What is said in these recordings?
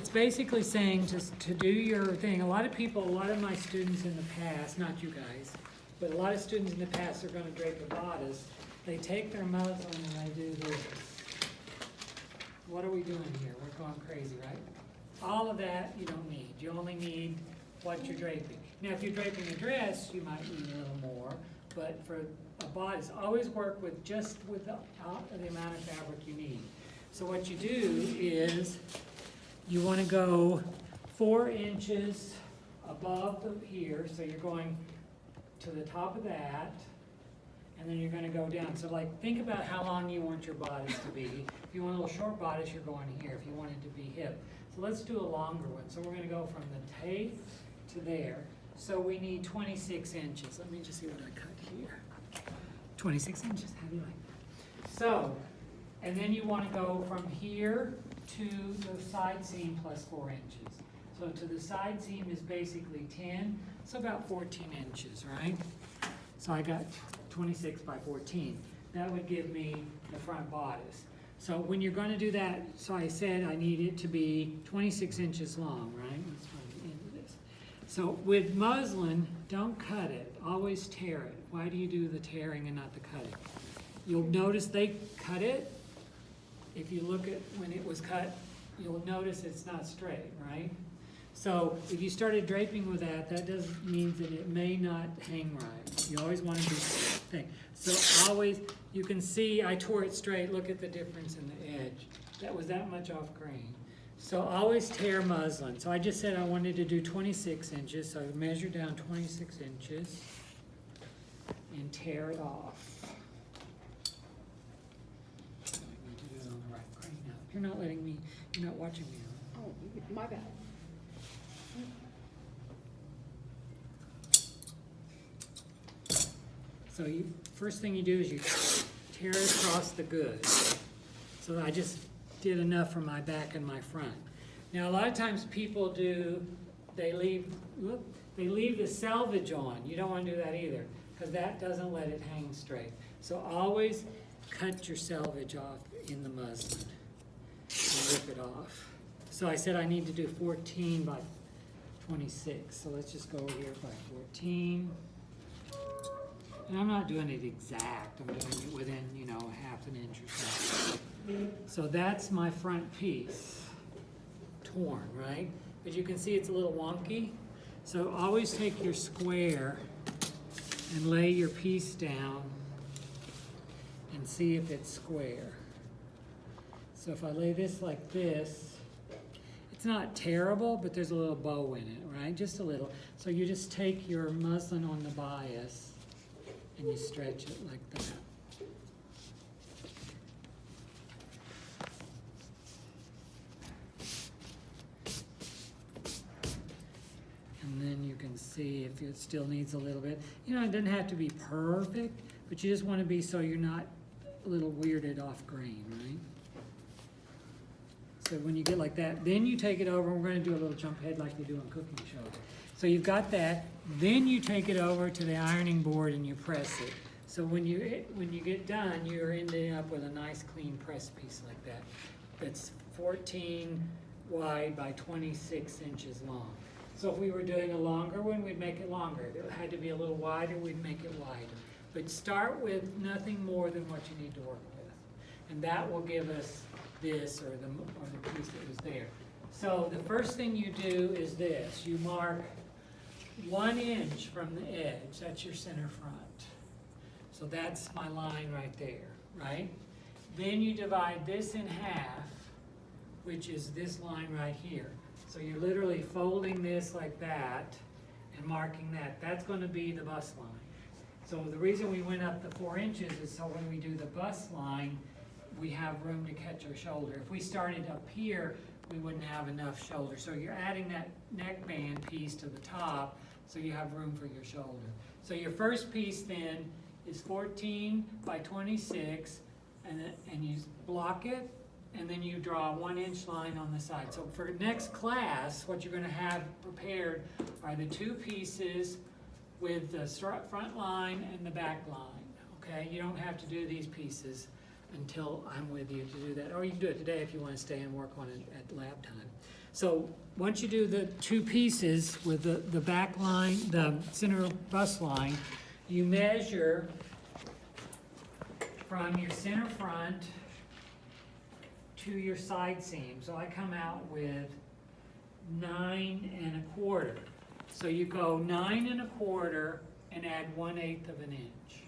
it's basically saying to do your thing. A lot of my students in the past, not you guys, but a lot of students in the past are going to drape a bodice. They take their muslin and they do this. What are we doing here? We're going crazy, right? All of that you don't need. You only need what you're draping. Now, if you're draping a dress, you might need a little more, but for a bodice, always work with just with the amount of fabric you need. So what you do is you want to go 4 inches above here, so you're going to the top of that, and then you're going to go down. So like, think about how long you want your bodice to be. If you want a little short bodice, you're going here. If you want it to be hip. So let's do a longer one. So we're going to go from the tape to there. So we need 26 inches. Let me just see what I cut here. 26 inches, how do you like that? So, and then you want to go from here to the side seam plus 4 inches. So to the side seam is basically 10, so about 14 inches, right? So I got 26 by 14. That would give me the front bodice. So when you're going to do that, so I said I need it to be 26 inches long, right? Let's find the end of this. So with muslin, don't cut it, always tear it. Why do you do the tearing and not the cutting? You'll notice they cut it. If you look at when it was cut, you'll notice it's not straight, right? So if you started draping with that, that does mean that it may not hang right. You always want to do the thing. So always, you can see I tore it straight. Look at the difference in the edge. That was that much off grain. So always tear muslin. So I just said I wanted to do 26 inches. So I measure down 26 inches and tear it off. I need to do it on the right grain now. You're not letting me, you're not watching me. Oh, my bad. So first thing you do is you tear across the goods. So I just did enough for my back and my front. Now a lot of times people they leave the selvage on. You don't want to do that either, because that doesn't let it hang straight. So always cut your selvage off in the muslin and rip it off. So I said I need to do 14 by 26. So let's just go here by 14. And I'm not doing it exact, I'm doing it within, half an inch or so. So that's my front piece, torn, right? But you can see it's a little wonky. So always take your square and lay your piece down and see if it's square. So if I lay this like this, it's not terrible, but there's a little bow in it, right? Just a little. So you just take your muslin on the bias and you stretch it like that. And then you can see if it still needs a little bit. It doesn't have to be perfect, but you just want to be so you're not a little weirded off grain, right? So when you get like that, then you take it over, and we're going to do a little jump head like we do on cooking shows. So you've got that, then you take it over to the ironing board and you press it. So when you get done, you're ending up with a nice clean press piece like that. That's 14 wide by 26 inches long. So if we were doing a longer one, we'd make it longer. If it had to be a little wider, we'd make it wider. But start with nothing more than what you need to work with. And that will give us this or the piece that was there. So the first thing you do is this. You mark 1 inch from the edge. That's your center front. So that's my line right there, right? Then you divide this in half, which is this line right here. So you're literally folding this like that and marking that. That's going to be the bust line. So the reason we went up the 4 inches is so when we do the bust line, we have room to catch our shoulder. If we started up here, we wouldn't have enough shoulder. So you're adding that neckband piece to the top so you have room for your shoulder. So your first piece then is 14 by 26, and you block it, and then you draw a 1 inch line on the side. So for next class, what you're going to have prepared are the 2 pieces with the front line and the back line. Okay, you don't have to do these pieces until I'm with you to do that. Or you can do it today if you want to stay and work on it at lab time. So once you do the two pieces with the back line, the center bust line, you measure from your center front to your side seam. So I come out with 9 1/4. So you go 9 1/4 and add 1/8 of an inch.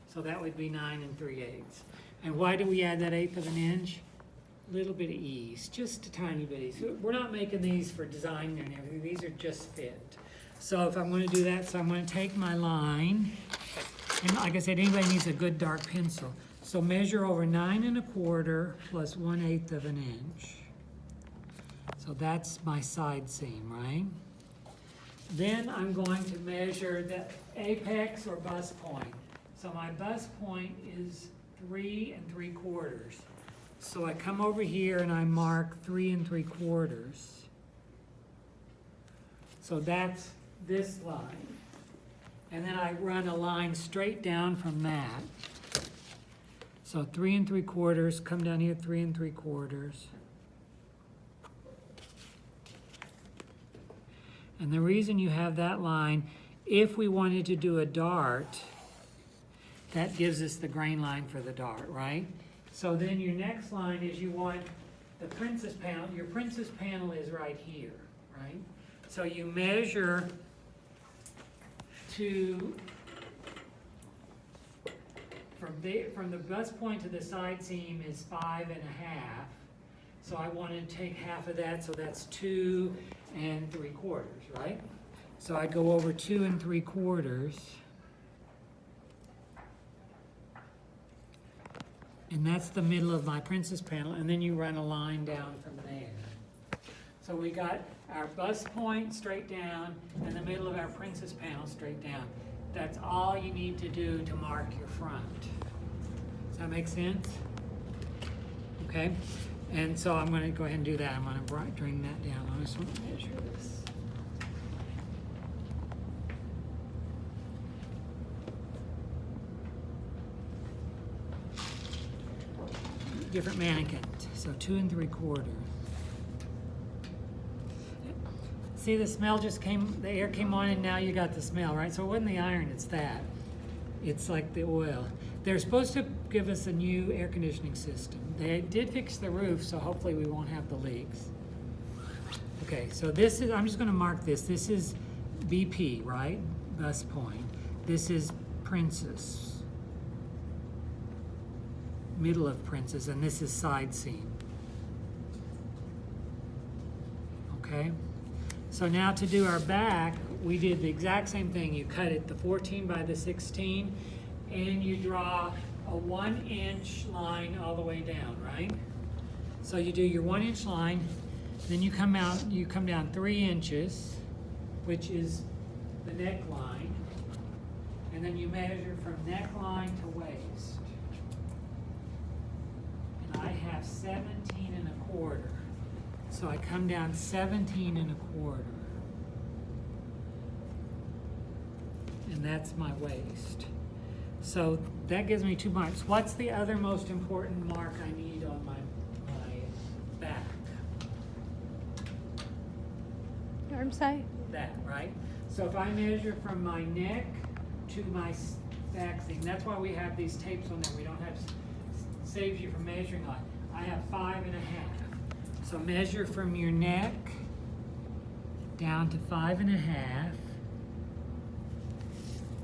So that would be 9 3/8. And why do we add that 1/8 of an inch? A little bit of ease, just a tiny bit of ease. We're not making these for design and everything, these are just fit. So if I'm going to do that, so I'm going to take my line, and like I said, anybody needs a good dark pencil. So measure over 9 1/4 plus 1/8 of an inch. So that's my side seam, right? Then I'm going to measure the apex or bust point. So my bust point is 3 3/4. So I come over here and I mark 3 3/4. So that's this line. And then I run a line straight down from that. So 3 3/4, come down here 3 3/4. And the reason you have that line, if we wanted to do a dart, that gives us the grain line for the dart, right? So then your next line is you want the princess panel. Your princess panel is right here, right? So you measure from the bust point to the side seam is 5 1/2. So I want to take half of that, so that's 2 3/4, right? So I go over 2 3/4. And that's the middle of my princess panel, and then you run a line down from there. So we got our bust point straight down, and the middle of our princess panel straight down. That's all you need to do to mark your front. Does that make sense? Okay, and so I'm going to go ahead and do that. I'm going to bring that down. I just want to measure this. Different mannequins, so 2 3/4. See, the smell just came, the air came on and now you got the smell, right? So it wasn't the iron, it's that. It's like the oil. They're supposed to give us a new air conditioning system. They did fix the roof, so hopefully we won't have the leaks. Okay, so this is, I'm just gonna mark this. This is BP, right? Bust point. This is princess. Middle of princess, and this is side seam. Okay, so now to do our back, we did the exact same thing. You cut it the 14 by the 16, and you draw a 1 inch line all the way down, right? So you do your 1 inch line, then you come down 3 inches, which is the neckline, and then you measure from neckline to waist. I have 17 1/4. So I come down 17 1/4. And that's my waist. So that gives me 2 marks. What's the other most important mark I need on my back? Arm side? That, right? So if I measure from my neck to my back seam, that's why we have these tapes on there. We don't have saves you from measuring on. I have 5 1/2. So measure from your neck down to 5 1/2,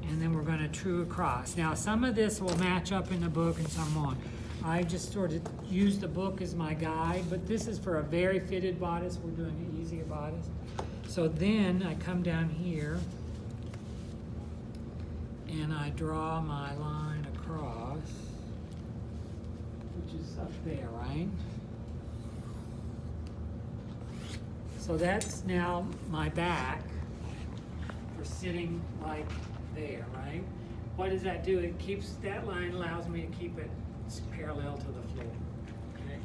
and then we're going to true across. Now some of this will match up in the book and some won't. I just sort of use the book as my guide, but this is for a very fitted bodice. We're doing an easier bodice. So then I come down here and I draw my line across, which is up there, right? So that's now my back for sitting like there, right? What does that do? It keeps, that line allows me to keep it parallel to the floor, okay?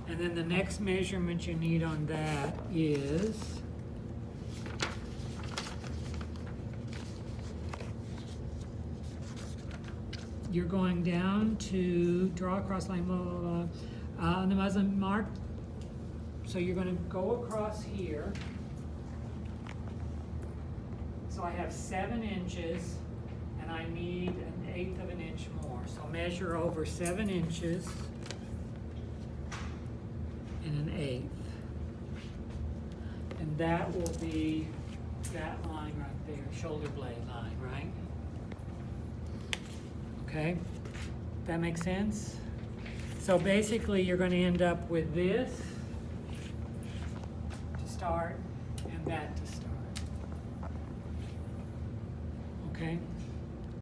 And then the next measurement you need on that is you're going down to draw a cross line, blah, blah, blah, on the muslin mark. So you're going to go across here. So I have 7 inches, and I need 1/8 of an inch more. So measure over 7 inches and 1/8. And that will be that line right there, shoulder blade line, right? Okay, that makes sense? So basically you're going to end up with this to start and that to start. Okay?